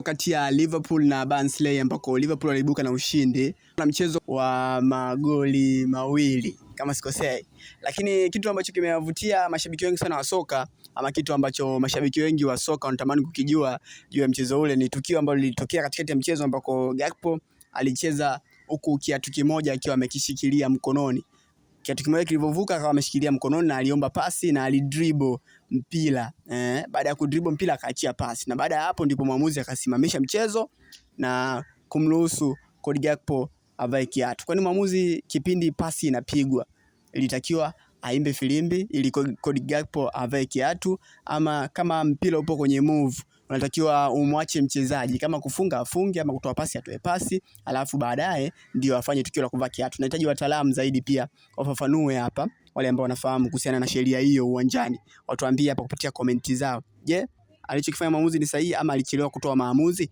Kati ya Liverpool na Barnsley ambako Liverpool waliibuka na ushindi na mchezo wa magoli mawili kama sikosei. Lakini kitu ambacho kimewavutia mashabiki wengi sana wa soka, ama kitu ambacho mashabiki wengi wa soka wanatamani kukijua juu ya mchezo ule, ni tukio ambalo lilitokea katikati ya mchezo ambako Gakpo alicheza huku kiatu kimoja akiwa amekishikilia mkononi. Kiatu kimoja kilivyovuka akawa ameshikilia mkononi na aliomba pasi na alidribble mpira. Baada ya kudribble mpira akaachia pasi. Na baada ya hapo ndipo mwamuzi akasimamisha mchezo na kumruhusu Cody Gakpo avae kiatu. Kwani mwamuzi kipindi pasi inapigwa ilitakiwa aimbe filimbi ili Cody Gakpo avae kiatu, ama kama mpira upo kwenye move unatakiwa umwache mchezaji kama kufunga afunge ama kutoa pasi atoe pasi, alafu baadaye ndio afanye tukio la kuvaa kiatu. Nahitaji wataalamu zaidi pia wafafanue hapa, wale ambao wanafahamu kuhusiana na sheria hiyo uwanjani. Watuambie hapa kupitia komenti zao. Je, alichokifanya mwamuzi ni sahihi ama alichelewa kutoa maamuzi?